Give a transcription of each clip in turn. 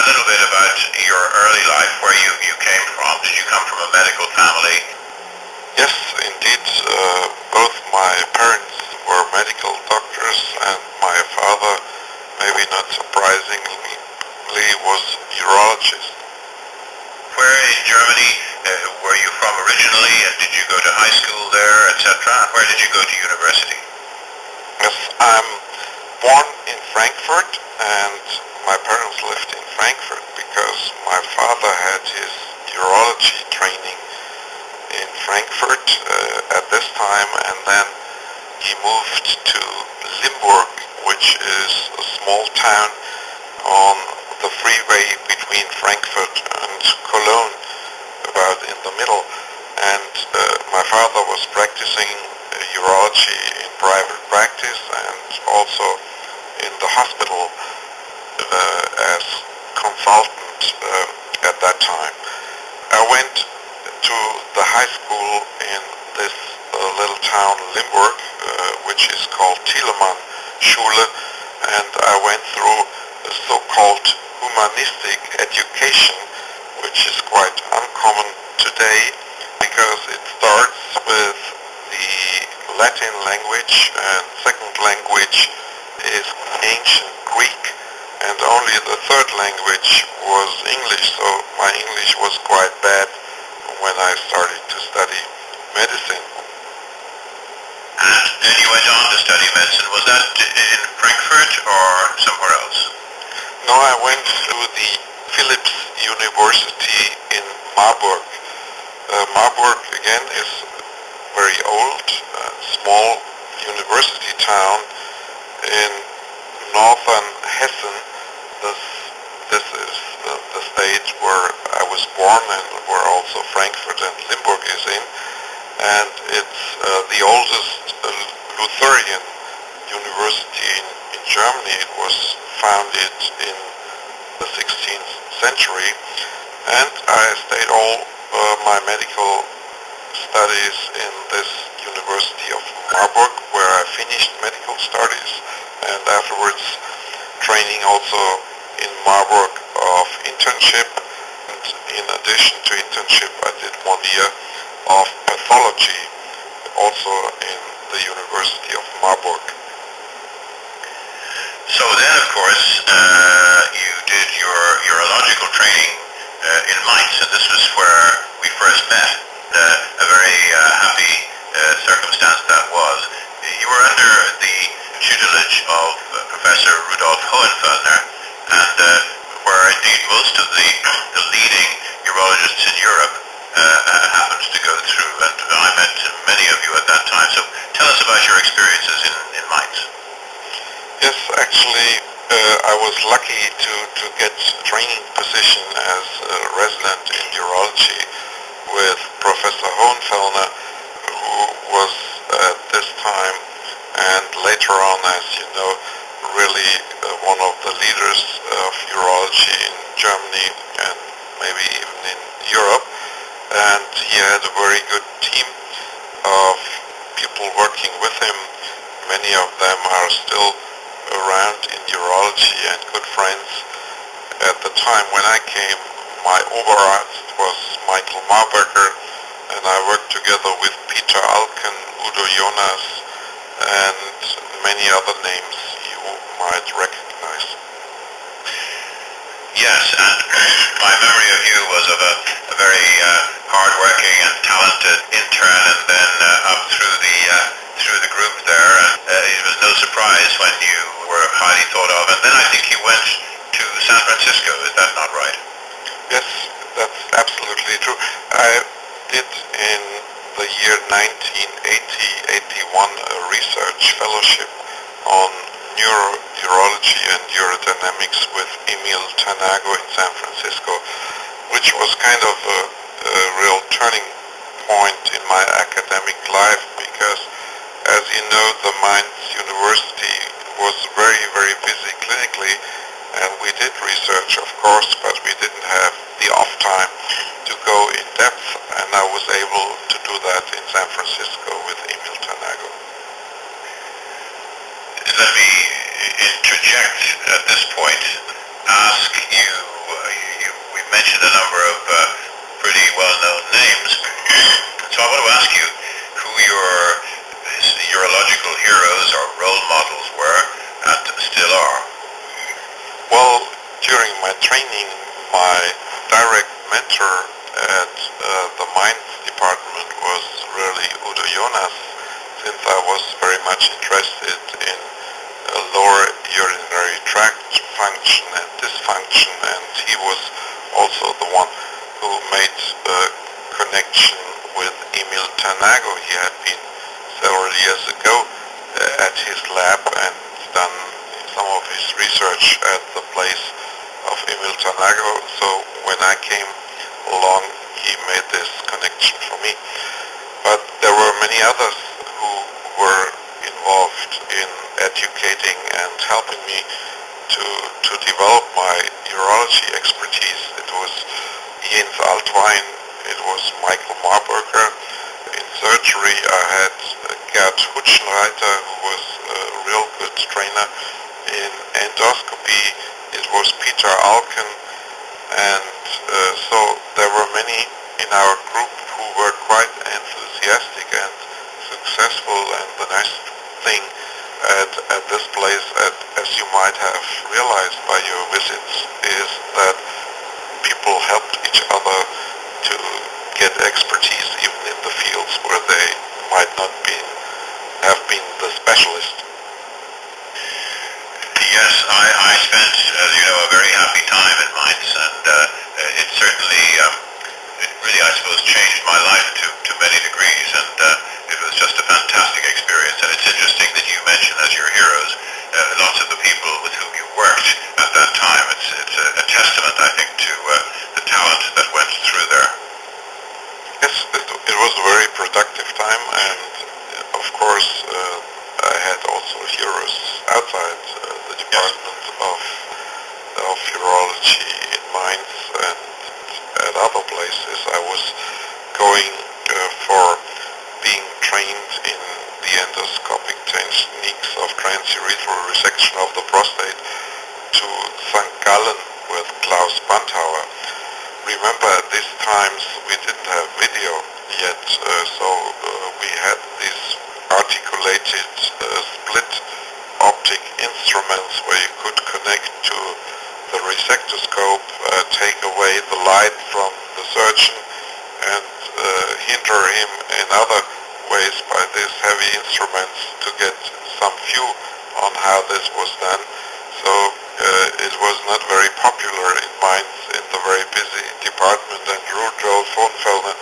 little bit about your early life, where you came from. Did you come from a medical family? Yes, indeed. Both my parents were medical doctors, and my father, maybe not surprisingly, was urologist. Where in Germany were you from originally, and did you go to high school there, etc.? Where did you go to university? Yes, I'm born in Frankfurt, and my parents lived in Frankfurt because my father had his urology training in Frankfurt at this time, and then he moved to Limburg, which is a small town on the freeway between Frankfurt and Cologne, about in the middle. And my father was practicing urology in private practice and also in the hospital as consultant at that time. I went to the high school in this little town Limburg, which is called Thielemann Schule, and I went through a so-called humanistic education, which is quite uncommon today because it starts with the Latin language, and second language is ancient Greek, and only the third language was English, so my English was quite bad when I started to study medicine. And then you went on to study medicine. Was that in Frankfurt or somewhere else? No, I went to the Philipps University in Marburg. Marburg, again, is very old, small university town in northern Hessen. This is the state where I was born and where also Frankfurt and Limburg is in. And it's the oldest Lutheran university in Germany. It was founded in the 16th century, and I stayed all my medical studies in this University of Marburg, where I finished medical studies, and afterwards training also in Marburg of internship. And in addition to internship, I did 1 year of pathology, also in the University of Marburg. So then, of course, you did your urological training in Mainz, and this was where we first met. A very happy circumstance that was. You were under the tutelage of Professor Rudolf Hohenfellner, and where indeed most of the leading urologists in Europe happened to go through, and I met many of you at that time. So tell us about your experiences in Mainz. Yes, actually, I was lucky to get a training position as a resident in urology with Professor Hohenfellner, who was at this time and later on, as you know, really one of the leaders of urology in Germany and maybe even in Europe. And he had a very good team of people working with him. Many of them are still around in urology and good friends. At the time when I came, my Oberarzt was Michael Marbecker, and I worked together with Peter Alken, Udo Jonas, and many other names you might recognize. Yes, and my memory of you was of a very hard-working and talented intern, and then up through the group there. It was no surprise when you were highly thought of, and then I think you went to San Francisco. Is that not right? Yes, that's absolutely true. I did in the year 1980-81 a research fellowship on urology and urodynamics with Emil Tanago in San Francisco, which was kind of a real turning point in my academic life, because as you know, the Mainz University was very, very busy clinically, and we did research, of course, but we didn't have the off time to go in depth, and I was able to do that in San Francisco with Emil Tanago. Let me interject at this point ask you, we mentioned a number of pretty well-known names, so I want to ask you who your urological heroes or role models were and still are. Well, during my training, my direct mentor at the Mainz department was really Johannes, since I was very much interested in lower urinary tract function and dysfunction, and he was also the one who made a connection with Emil Tanago. He had been several years ago at his lab and done some of his research at the place of Emil Tanago, so when I came along he made this connection for me. But there were many others who were involved in educating and helping me to develop my urology expertise. It was Jens Altwein, it was Michael Marburger. In surgery I had Gerd Hutschenreiter, who was a real good trainer. In endoscopy it was Peter Alken, and so there were many in our group who were quite enthusiastic and successful, and the nice thing at this place, as you might have realized by your visits, is that people helped each other to get expertise even in the fields where they might not have been the specialist. Yes, I spent, as you know, a very happy time in Mainz, and it certainly, it really, I suppose, changed my life to many degrees, and it was just a fantastic experience. And it's interesting that you mentioned as your heroes lots of the people with whom you worked at that time. It's a testament, I think, to the talent that went through there. Yes, it was a very productive time, and of course I had also heroes outside the Department of Urology in Mainz and at other places. I was going for being trained in the endoscopic techniques of transurethral resection of the prostate to St. Gallen with Klaus Bandhauer. Remember, at these times we didn't have video yet, so we had these articulated split optic instruments where you could connect to the resectoscope, take away the light from the surgeon, and hinder him in other ways by these heavy instruments to get some view on how this was done. So it was not very popular in Mainz, in the very busy department, and Rudolf Hohenfelder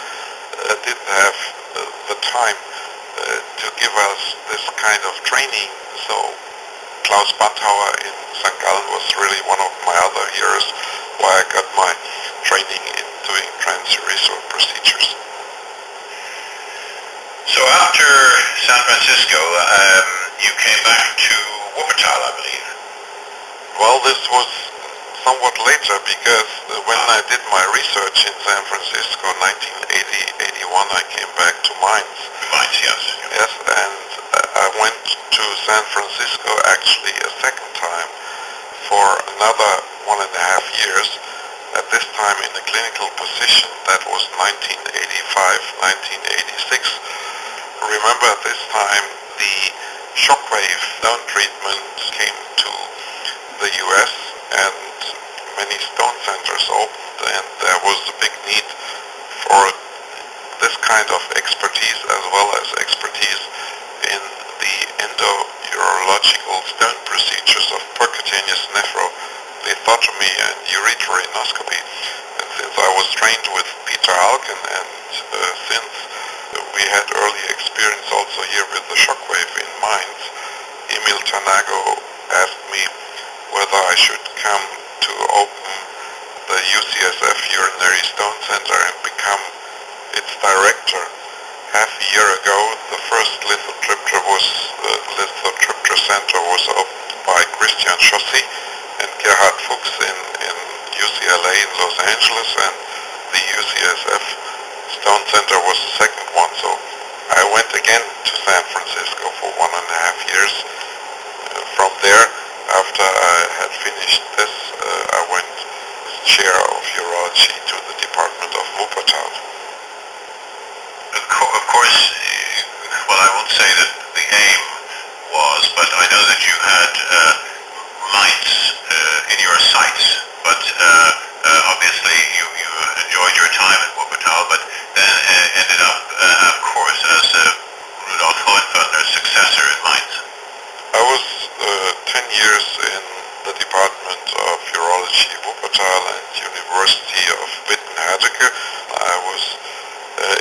didn't have the time to give us this kind of training. So Klaus Bandhauer in St. Gallen was really one of my other heroes, why I got my training in doing transurethral procedures. So after San Francisco, you came back to Wuppertal, I believe. Well, this was somewhat later, because when I did my research in San Francisco, 1980-81, I came back to Mainz. Mainz, yes. Yes, and I went to San Francisco actually a second time for another 1.5 years, at this time in a clinical position. That was 1985-1986. Remember, at this time the shockwave stone treatment came to the US and many stone centers opened, and there was a big need for this kind of expertise as well as expertise in the endo-urological stone procedures of percutaneous nephrolithotomy and ureteroinoscopy. And since I was trained with Peter Alken, and since we had early experience also here with the shockwave in Mainz, Emil Tanago asked me whether I should come to open the UCSF Urinary Stone Center and become its director. Half a year ago, the first lithotripter center was opened by Christian Chaussy and Gerhard Fuchs in UCLA in Los Angeles, and the UCSF Stone Center was the second one. So I went again to San Francisco for 1.5 years. From there, after I had finished this, I chair of urology to the Department of Wuppertal. Of course, well, I won't say that the aim was, but I know that you had Mainz in your sights, but obviously you enjoyed your time at Wuppertal, but then ended up, of course, as Rudolf Hohenfeldner's successor in Mainz. I was 10 years in the Department of Urology Wuppertal and University of Witten-Herdecke. I was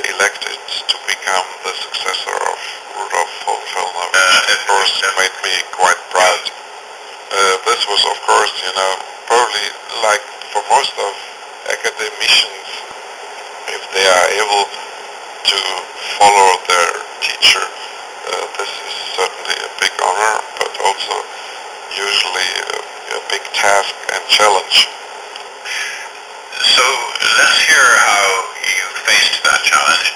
elected to become the successor of Rudolf Hohenfeldner, which of course made me quite proud. This was of course, probably like for most of academicians, if they are able to follow their teacher, this is certainly a big honor, but also usually a big task and challenge. So let's hear how you faced that challenge.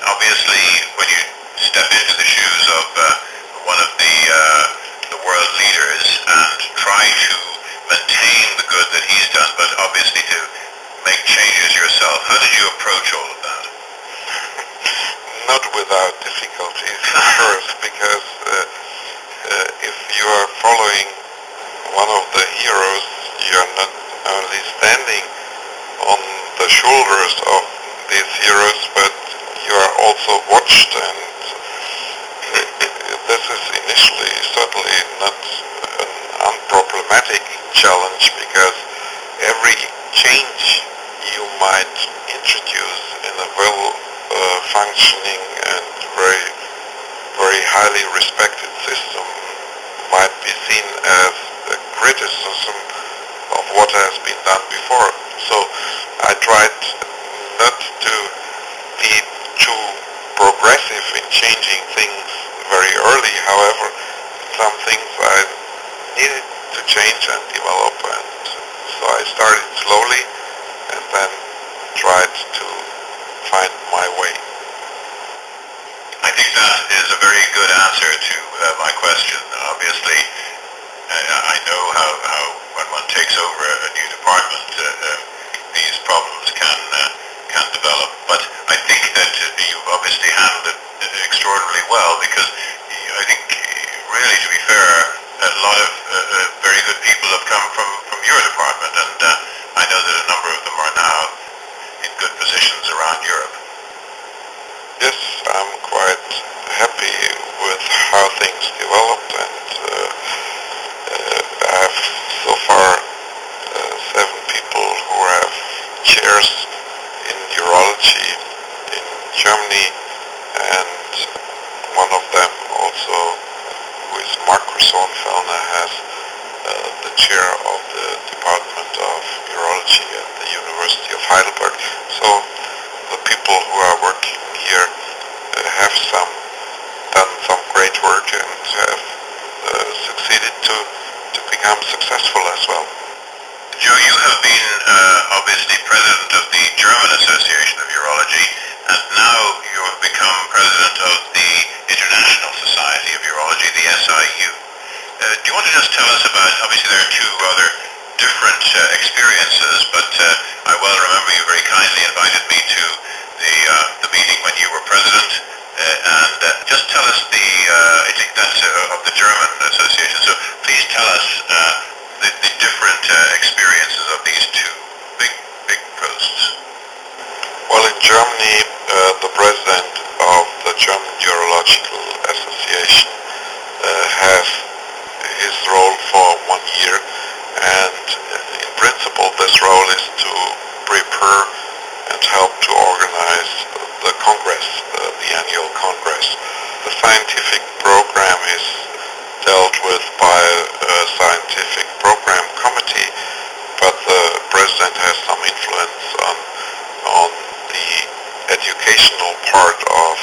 Obviously, when you step into the shoes of one of the world leaders and try to maintain the good that he's done, but obviously to make changes yourself, how did you approach all of that? Not without difficulties, of course, because if you are following one of the heroes, you are not only standing on the shoulders of these heroes, but you are also watched, and this is initially certainly not an unproblematic challenge, because every change you might introduce in a well-functioning and very highly respected system might be seen as a criticism of what has been done before. So I tried not to be too progressive in changing things very early. However, some things I needed to change and develop, and so I started slowly and then tried to find my way. I think that is a very good answer to my question. Obviously, I know how when one takes over a new department, these problems can develop. But I think that you've obviously handled it extraordinarily well, because I think, really, to be fair, a lot of very good people have come from your department, and I know that a number of them are now in good positions around Europe. Yes, I'm quite happy with how things developed, and I have so far 7 people who have chairs in urology in Germany, and one of them also, who is Markus Hohenfeldner, has the chair of the Department of Urology at the University of Heidelberg. So the people who are working here have done some great work and have succeeded to become successful as well. Joe, you have been obviously president of the German Association of Urology, and now you have become president of the International Society of Urology, the SIU. Do you want to just tell us about, obviously there are 2 other different experiences, but I well remember you very kindly invited me to the meeting when you were president, and just tell us I think that's of the German Association, so please tell us the different experiences of these 2 big posts. Well, in Germany, the president of the German Urological Association has his role for 1 year, and in principle this role is to prepare and help to organize the Congress, the annual Congress. The scientific program is dealt with by a scientific program committee, but the president has some influence on the educational part of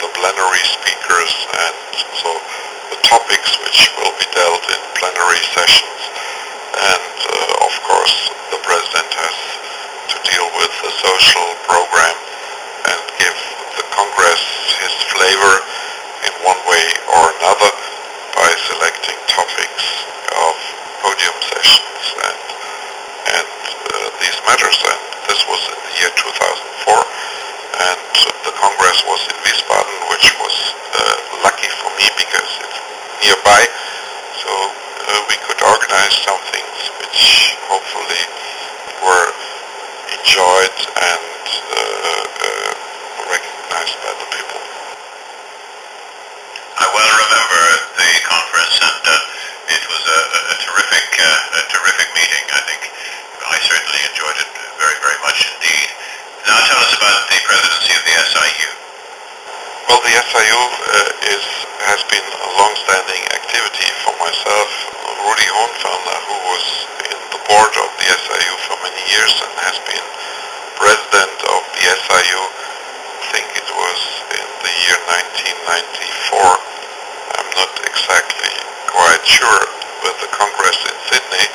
the plenary speakers, and so the topics which will be dealt in plenary sessions. And of course the president has to deal with the social program and give the Congress his flavor in one way or another by selecting topics of podium sessions, and these nearby, so we could organize some things which hopefully were enjoyed and recognized by the people. I well remember the conference, and it was a terrific meeting. I think I certainly enjoyed it very, very much indeed. Now tell us about the presidency of the SIU. Well, the SIU has been a long-standing activity for myself. Rudi Hohenfellner, who was in the board of the SIU for many years and has been president of the SIU, I think it was in the year 1994. I'm not exactly quite sure, with the Congress in Sydney.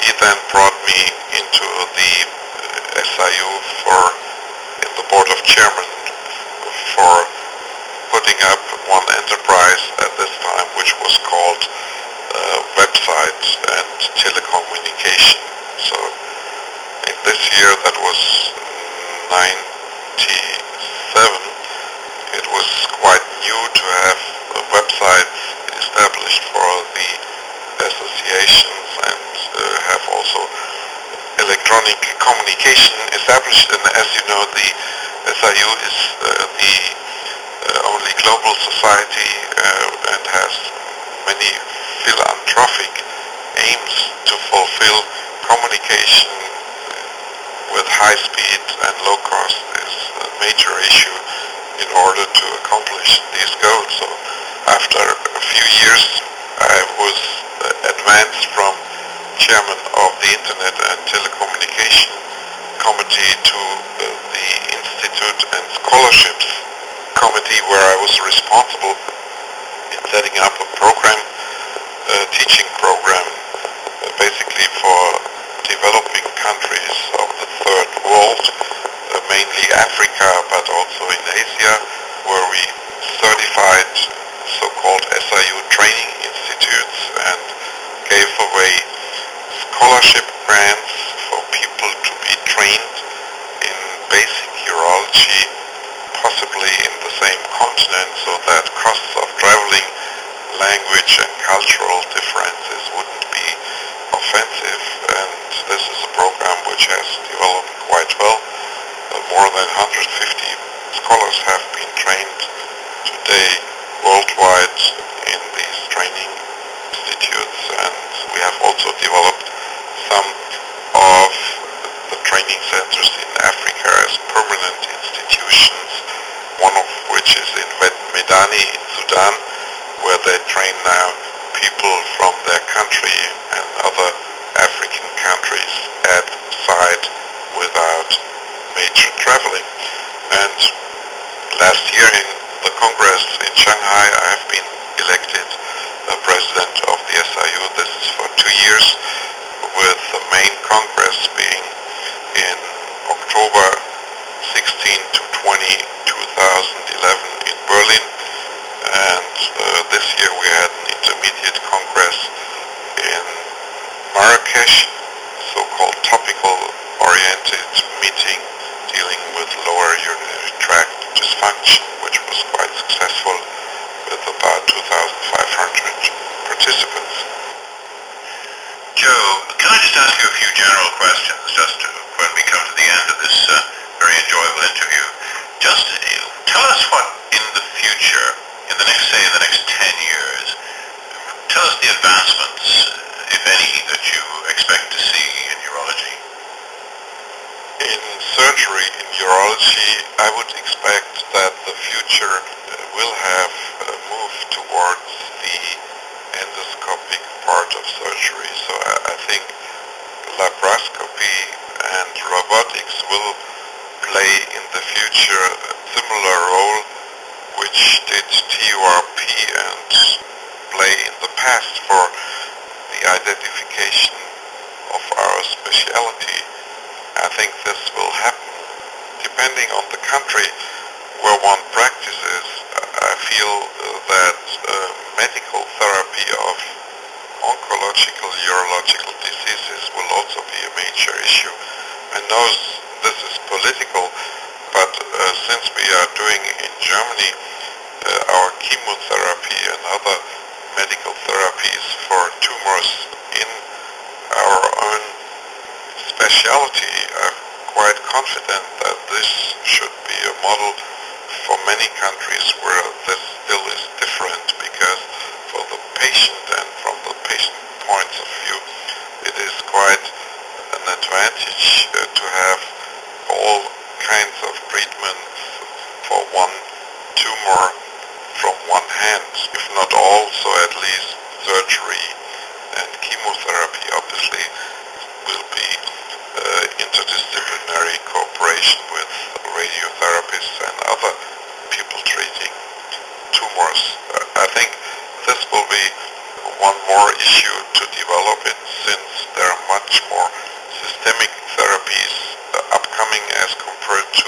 He then brought me into the SIU in the board of chairmen for putting up one enterprise at this time, which was called website and telecommunication. So in this year, that was 97, it was quite new to have websites established for the associations and have also electronic communication established. And as you know, the SIU is the only global society and has many philanthropic aims to fulfill. Communication with high speed and low cost is a major issue in order to accomplish these goals. So after a few years, I was advanced from chairman of the Internet and Telecommunication Committee to the Institute and Scholarships Committee, where I was responsible in setting up a program, a teaching program, basically for developing countries of the third world, mainly Africa, but also in Asia, where we certified so-called SIU training institutes and gave away scholarship grants for people to be trained in basic urology, possibly in the same continent, so that costs of traveling, language and cultural differences wouldn't be offensive. And this is a program which has developed quite well. More than 150 scholars have been trained today worldwide in these training institutes, and we have also developed some of the training centers in Africa as permanent institutions, one of which is in Medani in Sudan, where they train now people from their country and other African countries at site without major traveling. And last year in the Congress in Shanghai, I have been elected president of the SIU. This is for 2 years, with the main Congress being in October 16 to 20, 2011 in Berlin. And this year we had an intermediate Congress in Marrakesh, so-called topical-oriented meeting dealing with lower urinary tract dysfunction, which was quite successful with about 2,500 participants. Joe, can I just ask you a few general questions just when we come to the end of this very enjoyable interview? Just tell us what in the future, in the next 10 years, tell us the advancements, if any, that you expect to see in urology. In surgery, in urology, I would expect that the future will have moved towards the endoscopic part of surgery. So I think laparoscopy and robotics will play in the future a similar role which did TURP and play in the past for the identification of our specialty. I think this will happen. Depending on the country where one practices, I feel that medical therapy of oncological urological diseases will also be a major issue. I know this is political, but since we are doing in Germany our chemotherapy and other medical therapies for tumors in our own specialty. I'm quite confident that this should be a model for many countries where this still is different, because for the patient and from the patient points of view, it is quite an advantage to have all kinds of treatments for one tumor from one hand, if not all, so at least surgery and chemotherapy obviously will be interdisciplinary cooperation with radiotherapists and other people treating tumors. I think this will be one more issue to develop it, since there are much more systemic therapies upcoming as compared to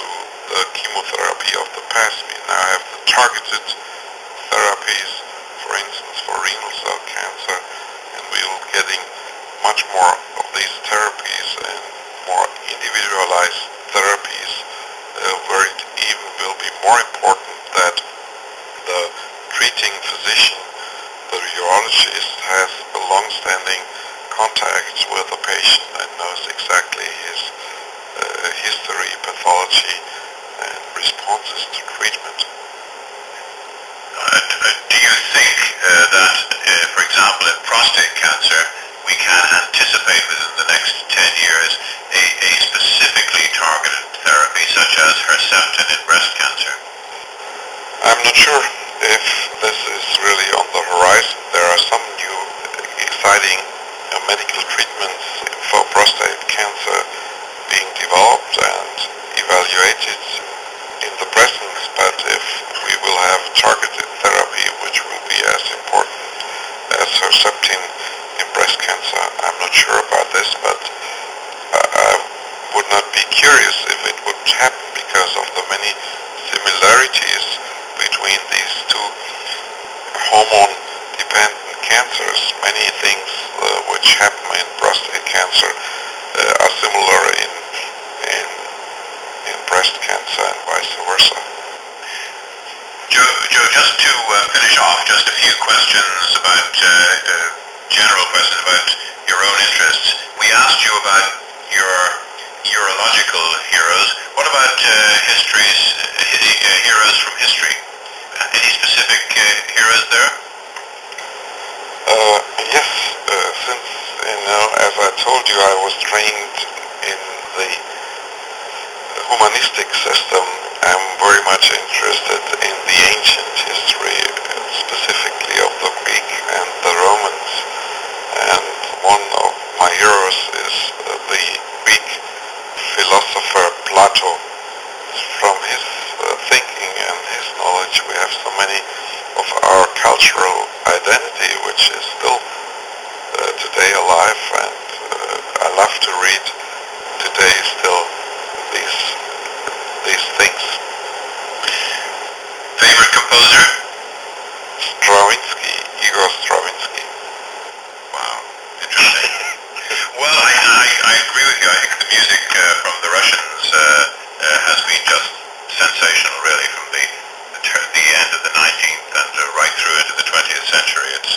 the chemotherapy of the past. We now have the targeted therapies, for instance for renal cell cancer, and we will getting much more of these therapies and more individualized therapies, where it even will be more important that the treating physician, the urologist, has a long-standing contact with the patient and knows exactly his history, pathology, and responses to treatment. Do you think that, for example, in prostate cancer, we can anticipate within the next 10 years a specifically targeted therapy such as Herceptin in breast cancer? I'm not sure if this is really on the horizon. There are some new exciting medical treatments for prostate cancer being developed and evaluated in the present, but if we will have targeted therapy which will be as important as Herceptin in breast cancer, I'm not sure about this, but I would not be curious if it would happen because of the many similarities between these two hormone-dependent cancers. Many things which happen in prostate cancer are similar in breast cancer and vice versa. Joe, just to finish off, just a few questions about, general questions about your own interests. We asked you about your urological heroes. What about heroes from history? Any specific heroes there? Yes, since, as I told you, I was trained in the humanistic system, I'm very much interested in the ancient history, specifically of the Greek and the Romans. And one of my heroes is the Greek philosopher Plato. From his thinking and his knowledge, we have so many of our cultural identity, which is still today alive, and I love to read today still these things. Favorite composer? Igor Stravinsky. Wow, interesting. Well, I agree with you. I think the music from the Russians has been just sensational, really, from the end of the 19th and right through into the 20th century. It's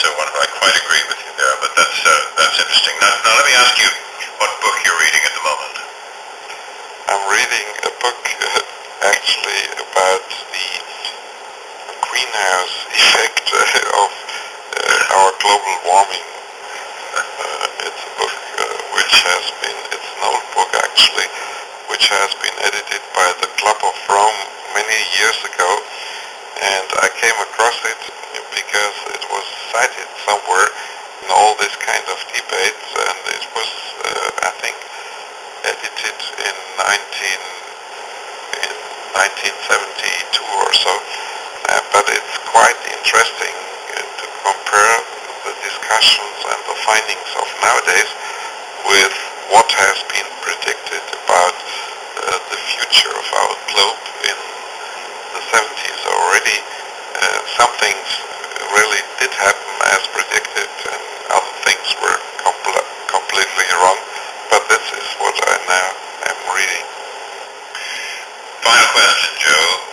wonderful. I quite agree with you there, but that's interesting. Now let me ask you what book you're reading at the moment. I'm reading a book actually about the greenhouse effect of our global warming. It's a book which has been, it's an old book actually, which has been edited by the Club of Rome many years ago, and I came across it because it was cited somewhere in all this kind of debates, and it was, I think, edited in 1972 or so, but it's quite interesting to compare the discussions and the findings of nowadays with what has been predicted about the future of our globe in the 70s already. Some things really did happen as predicted, and other things were completely wrong, but this is what I now am reading. Final question, Joe.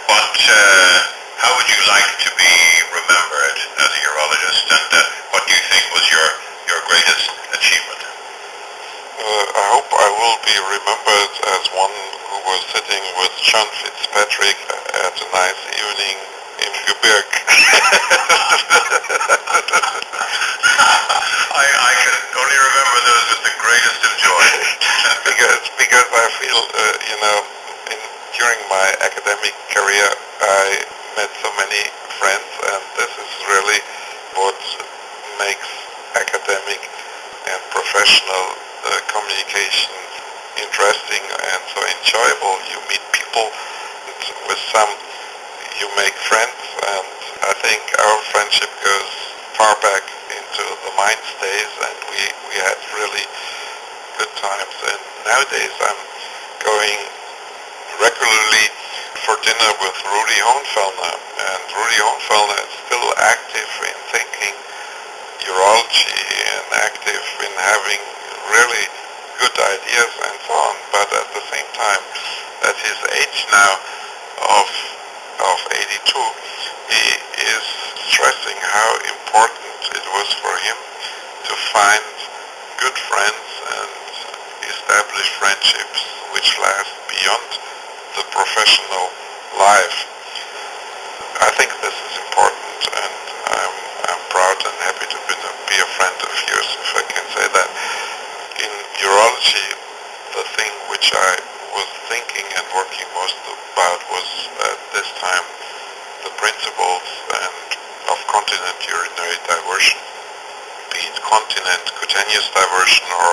How would you like to be remembered as remembered as one who was sitting with John Fitzpatrick at a nice evening in Gebirg. I can only remember those with the greatest of joy. because I feel, during my academic career, I met so many friends, and this is really what makes academic and professional communication interesting and so enjoyable. You meet people, and with some you make friends, and I think our friendship goes far back into the Mainz days, and we had really good times. And nowadays I'm going regularly for dinner with Rudi Hohenfellner, and Rudi Hohenfellner is still active in thinking urology and active in having really good ideas and so on, but at the same time, at his age now of 82, he is stressing how important it was for him to find good friends and establish friendships which last beyond the professional life. I think this is important, and I'm proud and happy to be a friend of yours, if I can say that. In urology, the thing which I was thinking and working most about was at this time the principles of continent urinary diversion, be it continent cutaneous diversion or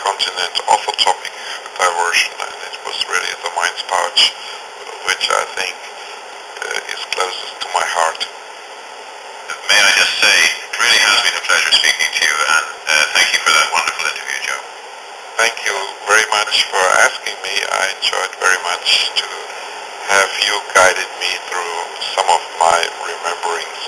continent orthotopic diversion, and it was really the Mainz pouch which I think is closest to my heart. May I just say, it really has been a pleasure speaking to you, and thank you for that wonderful interview, Joe. Thank you very much for asking me. I enjoyed very much to have you guided me through some of my rememberings.